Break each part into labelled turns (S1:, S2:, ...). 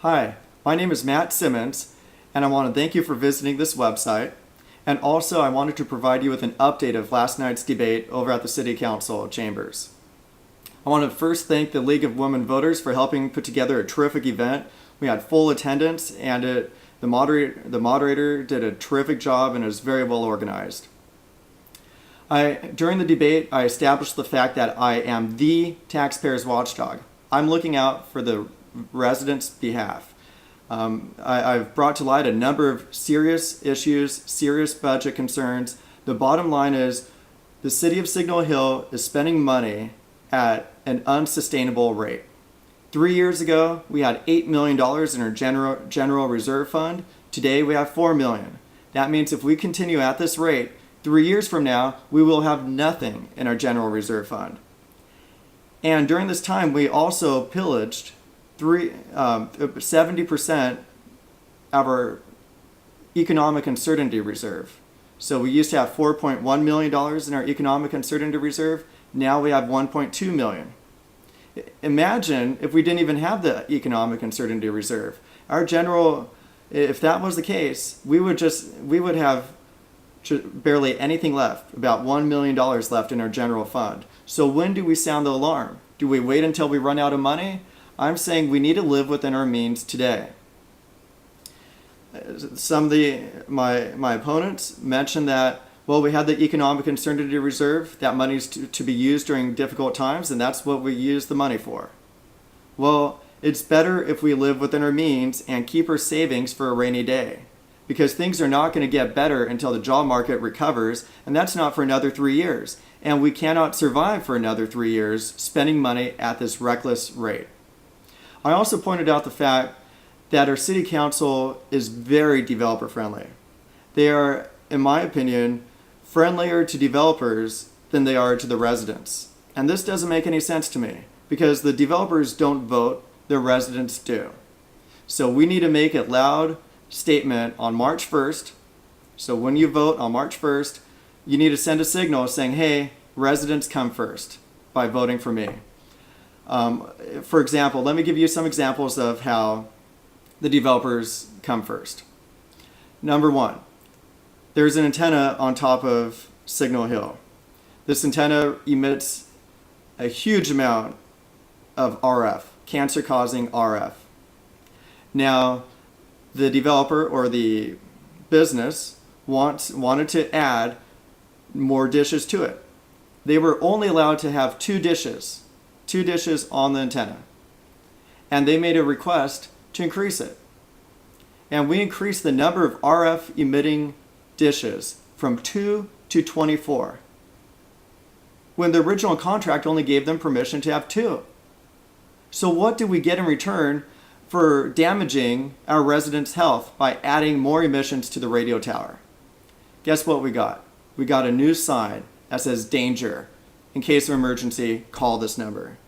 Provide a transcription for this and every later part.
S1: Hi, my name is Matt Simmons, and I want to thank you for visiting this website. And also, I wanted to provide you with an update of last night's debate over at the City Council chambers. I want to first thank the League of Women Voters for helping put together a terrific event. We had full attendance, and the moderator did a terrific job and is very well organized. During the debate, I established the fact that I am the taxpayer's watchdog. I'm looking out for the residents' behalf. I've brought to light a number of serious issues, serious budget concerns. The bottom line is the city of Signal Hill is spending money at an unsustainable rate. 3 years ago, we had $8 million in our general reserve fund. Today, we have $4 million. That means if we continue at this rate, 3 years from now, we will have nothing in our general reserve fund. And during this time, we also pillaged 70% of our economic uncertainty reserve. So we used to have $4.1 million in our economic uncertainty reserve. Now we have $1.2 million. Imagine if we didn't even have the economic uncertainty reserve. If that was the case, we would have barely anything left, about $1 million left in our general fund. So when do we sound the alarm? Do we wait until we run out of money? I'm saying we need to live within our means today. Some of my opponents mentioned that, well, we had the economic uncertainty reserve. That money is to be used during difficult times, and that's what we use the money for. Well, it's better if we live within our means and keep our savings for a rainy day, because things are not going to get better until the job market recovers, and that's not for another 3 years. And we cannot survive for another 3 years spending money at this reckless rate. I also pointed out the fact that our city council is very developer friendly. They are, in my opinion, friendlier to developers than they are to the residents. And this doesn't make any sense to me, because the developers don't vote, the residents do. So we need to make a loud statement on March 1st. So when you vote on March 1st, you need to send a signal saying, hey, residents come first by voting for me. For example, let me give you some examples of how the developers come first. Number one, there's an antenna on top of Signal Hill. This antenna emits a huge amount of RF, cancer-causing RF. Now, the developer or the business wanted to add more dishes to it. They were only allowed to have two dishes on the antenna. And they made a request to increase it. And we increased the number of RF emitting dishes from 2 to 24, when the original contract only gave them permission to have 2. So what do we get in return for damaging our residents' health by adding more emissions to the radio tower? Guess what we got? We got a new sign that says danger. In case of emergency, call this number.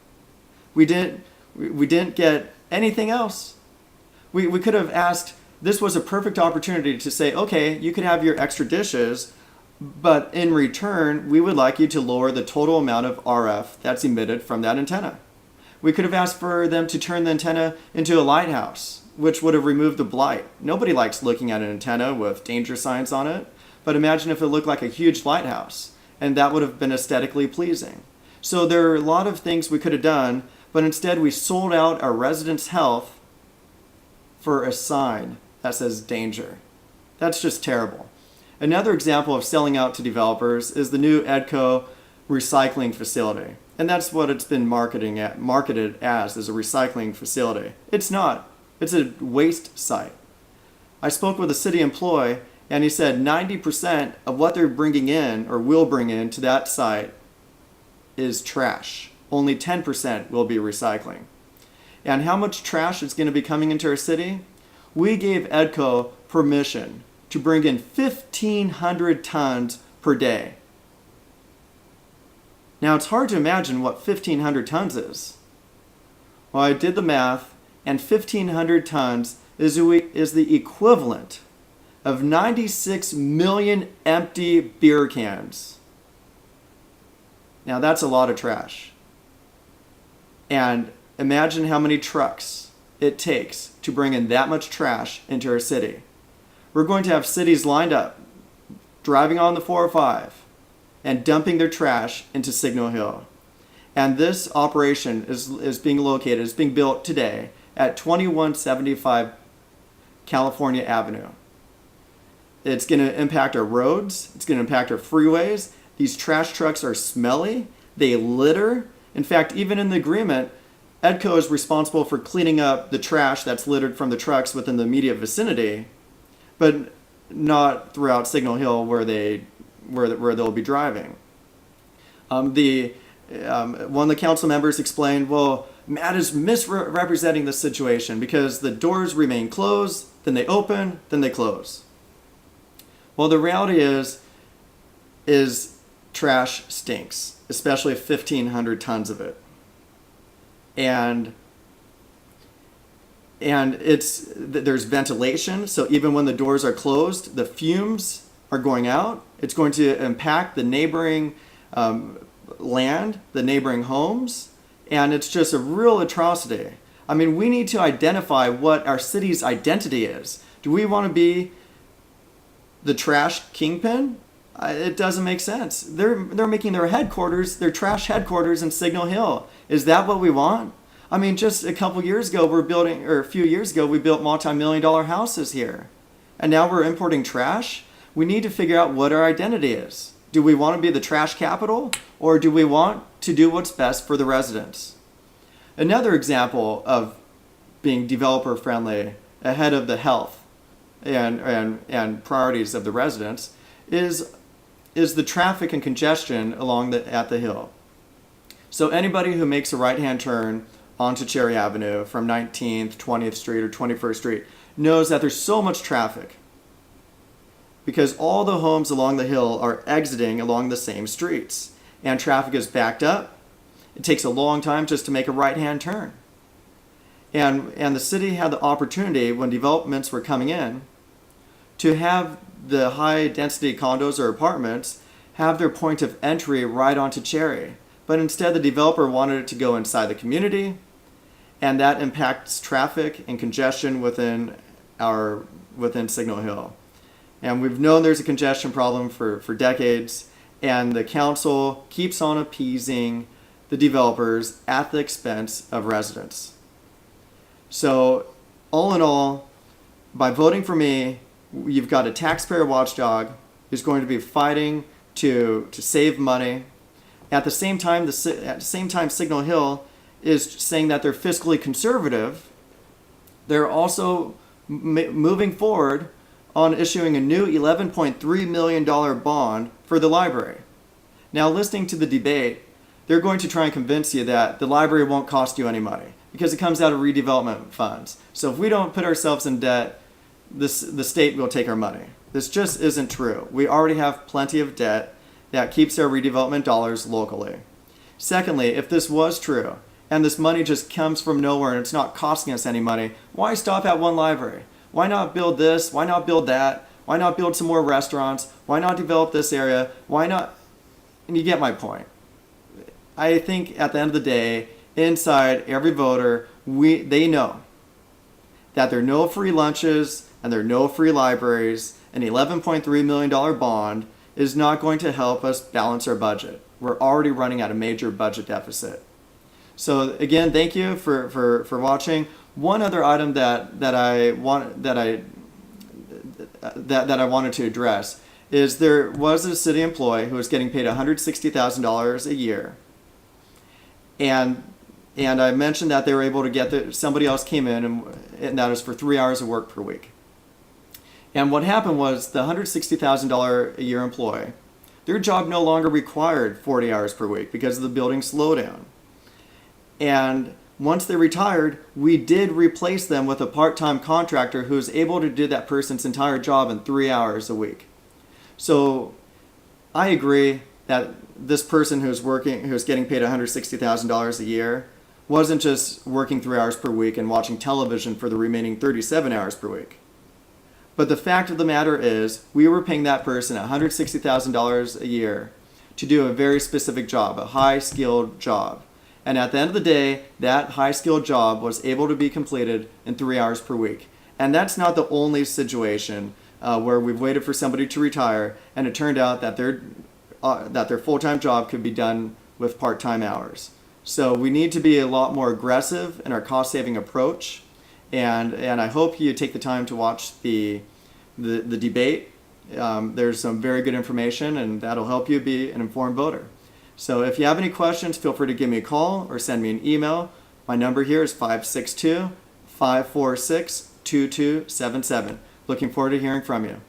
S1: We didn't get anything else. We could have asked, this was a perfect opportunity to say, okay, you can have your extra dishes, but in return, we would like you to lower the total amount of RF that's emitted from that antenna. We could have asked for them to turn the antenna into a lighthouse, which would have removed the blight. Nobody likes looking at an antenna with danger signs on it, but imagine if it looked like a huge lighthouse, and that would have been aesthetically pleasing. So there are a lot of things we could have done, but instead we sold out our residents' health for a sign that says danger. That's just terrible. Another example of selling out to developers is the new EDCO recycling facility. And that's what it's been marketed as a recycling facility. It's not. It's a waste site. I spoke with a city employee, and he said 90% of what they're bringing in or will bring in to that site is trash. Only 10% will be recycling. And how much trash is going to be coming into our city? We gave EDCO permission to bring in 1,500 tons per day. Now, it's hard to imagine what 1,500 tons is. Well, I did the math, and 1,500 tons is the equivalent of 96 million empty beer cans. Now, that's a lot of trash. And imagine how many trucks it takes to bring in that much trash into our city. We're going to have cities lined up, driving on the 405 and dumping their trash into Signal Hill. And this operation is being built today at 2175 California Avenue. It's going to impact our roads. It's going to impact our freeways. These trash trucks are smelly. They litter. In fact, even in the agreement, EDCO is responsible for cleaning up the trash that's littered from the trucks within the immediate vicinity, but not throughout Signal Hill where they'll be driving. One of the council members explained, well, Matt is misrepresenting the situation because the doors remain closed, then they open, then they close. Well, the reality is trash stinks, especially 1,500 tons of it. And there's ventilation, so even when the doors are closed, the fumes are going out. It's going to impact the neighboring land, the neighboring homes, and it's just a real atrocity. I mean, we need to identify what our city's identity is. Do we want to be the trash kingpin? It doesn't make sense. They're making their trash headquarters in Signal Hill. Is that what we want? I mean, just a few years ago, we built multi-million-dollar houses here. And now we're importing trash? We need to figure out what our identity is. Do we want to be the trash capital, or do we want to do what's best for the residents? Another example of being developer friendly ahead of the health and priorities of the residents is the traffic and congestion at the hill. So anybody who makes a right-hand turn onto Cherry Avenue from 19th, 20th Street, or 21st Street knows that there's so much traffic because all the homes along the hill are exiting along the same streets, and traffic is backed up. It takes a long time just to make a right-hand turn. And the city had the opportunity when developments were coming in to have the high-density condos or apartments have their point of entry right onto Cherry. But instead, the developer wanted it to go inside the community, and that impacts traffic and congestion within Signal Hill. And we've known there's a congestion problem for decades, and the council keeps on appeasing the developers at the expense of residents. So, all in all, by voting for me, you've got a taxpayer watchdog who's going to be fighting to save money. At the same time, Signal Hill is saying that they're fiscally conservative. They're also moving forward on issuing a new $11.3 million bond for the library. Now, listening to the debate, they're going to try and convince you that the library won't cost you any money because it comes out of redevelopment funds. So if we don't put ourselves in debt, the state will take our money. This just isn't true. We already have plenty of debt that keeps our redevelopment dollars locally. Secondly, if this was true, and this money just comes from nowhere and it's not costing us any money, why stop at one library? Why not build this? Why not build that? Why not build some more restaurants? Why not develop this area? Why not? And you get my point. I think at the end of the day, inside every voter, they know that there are no free lunches and there are no free libraries. An $11.3 million bond is not going to help us balance our budget. We're already running at a major budget deficit. So again, thank you for watching. One other item that I wanted to address is there was a city employee who was getting paid $160,000 a year, and I mentioned that they were able to get somebody else came in and that was for 3 hours of work per week. And what happened was the $160,000 a year employee, their job no longer required 40 hours per week because of the building slowdown. And once they retired, we did replace them with a part-time contractor who was able to do that person's entire job in 3 hours a week. So I agree that this person who's getting paid $160,000 a year wasn't just working 3 hours per week and watching television for the remaining 37 hours per week. But the fact of the matter is, we were paying that person $160,000 a year to do a very specific job, a high-skilled job. And at the end of the day, that high-skilled job was able to be completed in 3 hours per week. And that's not the only situation where we've waited for somebody to retire, and it turned out that their full-time job could be done with part-time hours. So we need to be a lot more aggressive in our cost-saving approach, and I hope you take the time to watch the debate. There's some very good information, and that'll help you be an informed voter. So if you have any questions, feel free to give me a call or send me an email. My number here is 562-546-2277. Looking forward to hearing from you.